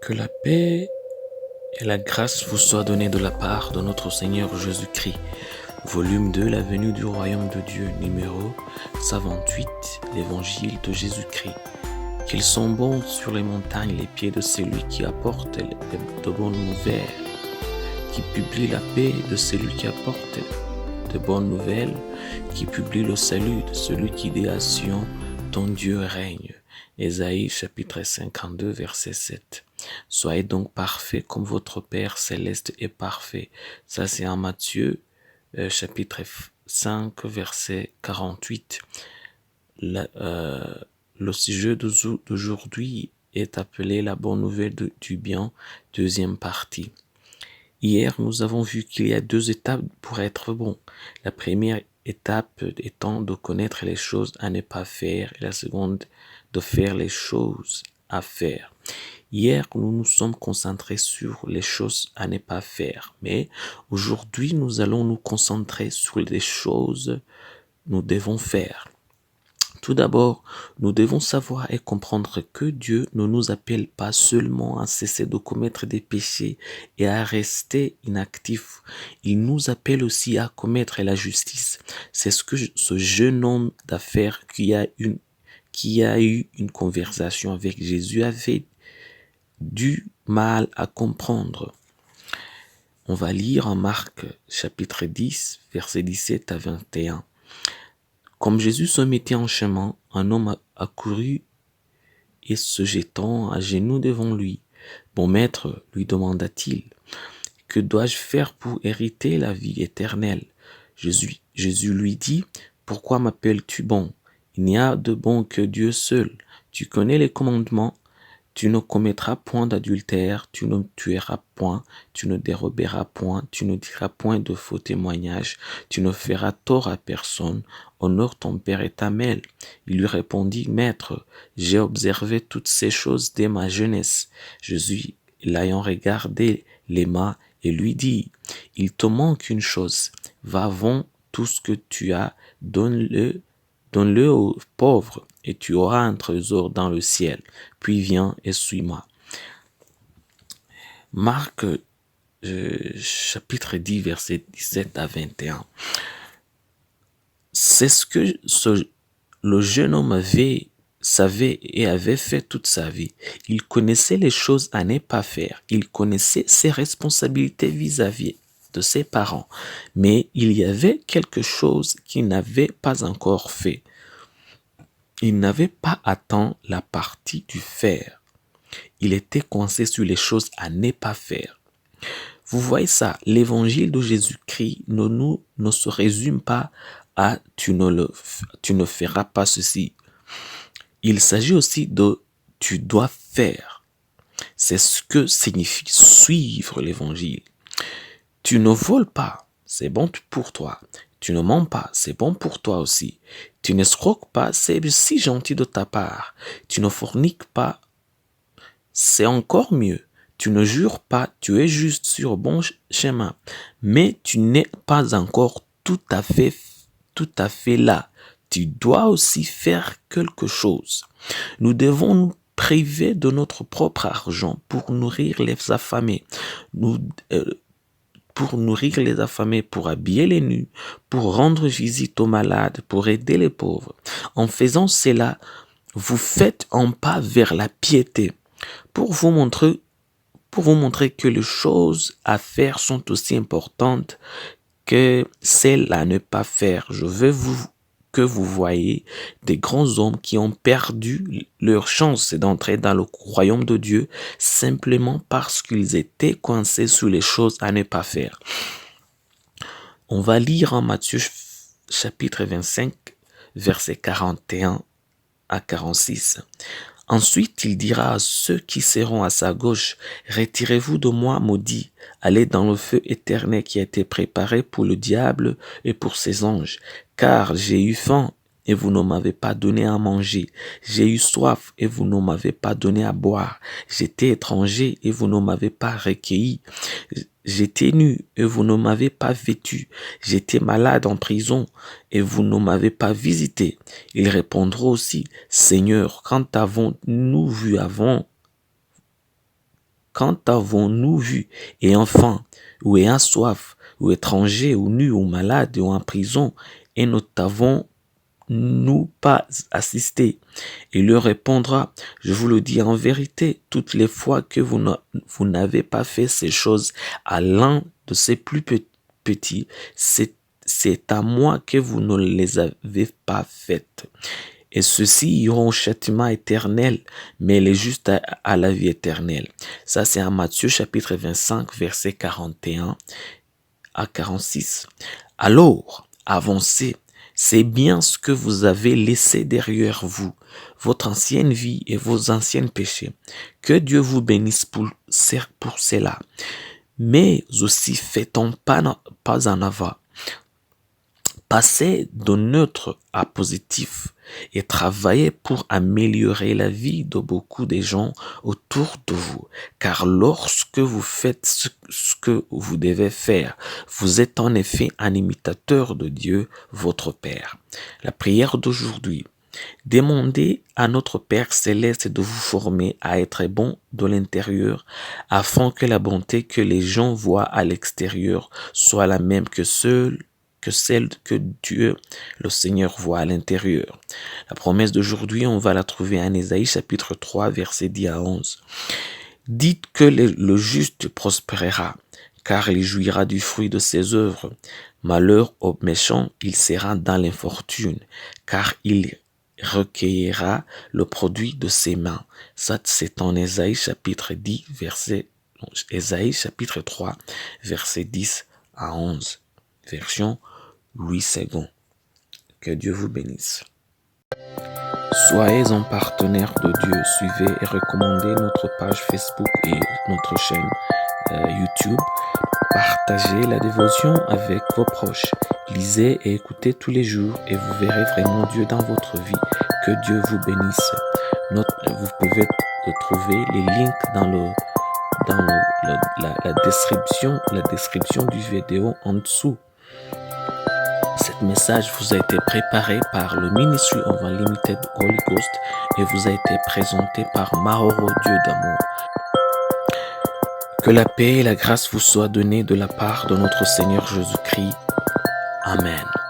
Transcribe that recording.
Que la paix et la grâce vous soient données de la part de notre Seigneur Jésus-Christ. Volume 2, la venue du royaume de Dieu, numéro 128, l'évangile de Jésus-Christ. Qu'ils sont bons sur les montagnes les pieds de celui qui apporte de bonnes nouvelles, qui publie la paix de celui qui apporte de bonnes nouvelles, qui publie le salut de celui qui dit à Sion, ton Dieu règne. Ésaïe chapitre 52 verset 7. Soyez donc parfaits comme votre Père céleste est parfait. Ça c'est en Matthieu chapitre 5 verset 48. Le sujet d'aujourd'hui est appelé la bonne nouvelle du bien, deuxième partie. Hier, nous avons vu qu'il y a deux étapes pour être bon. La première étape étant de connaître les choses à ne pas faire et la seconde de faire les choses à faire. Hier, nous nous sommes concentrés sur les choses à ne pas faire, mais aujourd'hui, nous allons nous concentrer sur les choses que nous devons faire. Tout d'abord, nous devons savoir et comprendre que Dieu ne nous appelle pas seulement à cesser de commettre des péchés et à rester inactifs. Il nous appelle aussi à commettre la justice. C'est ce que ce jeune homme d'affaires qui a eu une conversation avec Jésus avait du mal à comprendre. On va lire en Marc chapitre 10, versets 17 à 21. Comme Jésus se mettait en chemin, un homme accourut et se jetant à genoux devant lui. « Bon maître, lui demanda-t-il, que dois-je faire pour hériter la vie éternelle ?» Jésus lui dit, « Pourquoi m'appelles-tu bon? Il n'y a de bon que Dieu seul. Tu connais les commandements. Tu ne commettras point d'adultère, tu ne tueras point, tu ne déroberas point, tu ne diras point de faux témoignages, tu ne feras tort à personne, honore ton père et ta mère. » Il lui répondit, « Maître, j'ai observé toutes ces choses dès ma jeunesse. » Jésus, l'ayant regardé, l'aima et lui dit, « Il te manque une chose, va vends tout ce que tu as, donne-le aux pauvres, et tu auras un trésor dans le ciel. Puis viens et suis-moi. » Marc chapitre 10, verset 17 à 21. C'est ce que le jeune homme savait et avait fait toute sa vie. Il connaissait les choses à ne pas faire. Il connaissait ses responsabilités vis-à-vis de ses parents. Mais il y avait quelque chose qu'il n'avait pas encore fait. Il n'avait pas atteint la partie du faire. Il était coincé sur les choses à ne pas faire. Vous voyez ça, l'évangile de Jésus-Christ ne se résume pas à tu ne feras pas ceci. Il s'agit aussi de tu dois faire. C'est ce que signifie suivre l'évangile. Tu ne voles pas, c'est bon pour toi. Tu ne mens pas, c'est bon pour toi aussi. Tu n'escroques pas, c'est si gentil de ta part. Tu ne forniques pas, c'est encore mieux. Tu ne jures pas, tu es juste sur bon chemin. Mais tu n'es pas encore tout à fait là. Tu dois aussi faire quelque chose. Nous devons nous priver de notre propre argent pour nourrir les affamés. Pour habiller les nus, pour rendre visite aux malades, pour aider les pauvres. En faisant cela, vous faites un pas vers la piété, pour vous montrer que les choses à faire sont aussi importantes que celles à ne pas faire. Je veux que vous voyez des grands hommes qui ont perdu leur chance d'entrer dans le royaume de Dieu simplement parce qu'ils étaient coincés sur les choses à ne pas faire. On va lire en Matthieu chapitre 25, versets 41 à 46. Ensuite, il dira à ceux qui seront à sa gauche, « Retirez-vous de moi, maudits, allez dans le feu éternel qui a été préparé pour le diable et pour ses anges. Car j'ai eu faim et vous ne m'avez pas donné à manger. J'ai eu soif et vous ne m'avez pas donné à boire. J'étais étranger et vous ne m'avez pas recueilli. J'étais nu et vous ne m'avez pas vêtu. J'étais malade en prison et vous ne m'avez pas visité. » Ils répondront aussi, « Seigneur, quand avons-nous vu avant quand avons-nous vu, et enfant, ou ayant soif, ou étranger, ou nu, ou malade, ou en prison, et ne t'avons-nous pas assisté? Il leur répondra, je vous le dis en vérité, toutes les fois que vous n'avez pas fait ces choses à l'un de ces plus petits, c'est à moi que vous ne les avez pas faites. Et ceux-ci iront au châtiment éternel, mais les justes à la vie éternelle. Ça, c'est en Matthieu chapitre 25, verset 41 à 46. Alors, avancez, c'est bien ce que vous avez laissé derrière vous, votre ancienne vie et vos anciens péchés. Que Dieu vous bénisse pour cela. Mais aussi faites-en pas en avant. Passez de neutre à positif et travaillez pour améliorer la vie de beaucoup de gens autour de vous. Car lorsque vous faites ce que vous devez faire, vous êtes en effet un imitateur de Dieu, votre Père. La prière d'aujourd'hui. Demandez à notre Père céleste de vous former à être bon de l'intérieur afin que la bonté que les gens voient à l'extérieur soit la même que celle que Dieu, le Seigneur, voit à l'intérieur. La promesse d'aujourd'hui, on va la trouver en Ésaïe chapitre 3, verset 10 à 11. Dites que le juste prospérera, car il jouira du fruit de ses œuvres. Malheur au méchant, il sera dans l'infortune, car il recueillera le produit de ses mains. Ça, c'est en Ésaïe chapitre 3, verset 10 à 11. Version Louis II. Que Dieu vous bénisse. Soyez un partenaire de Dieu. Suivez et recommandez notre page Facebook et notre chaîne YouTube. Partagez la dévotion avec vos proches. Lisez et écoutez tous les jours et vous verrez vraiment Dieu dans votre vie. Que Dieu vous bénisse. Vous pouvez trouver les links dans la description du vidéo en dessous. Cet message vous a été préparé par le Ministry of Unlimited Holy Ghost et vous a été présenté par Mahoro Dieu d'amour. Que la paix et la grâce vous soient données de la part de notre Seigneur Jésus-Christ. Amen.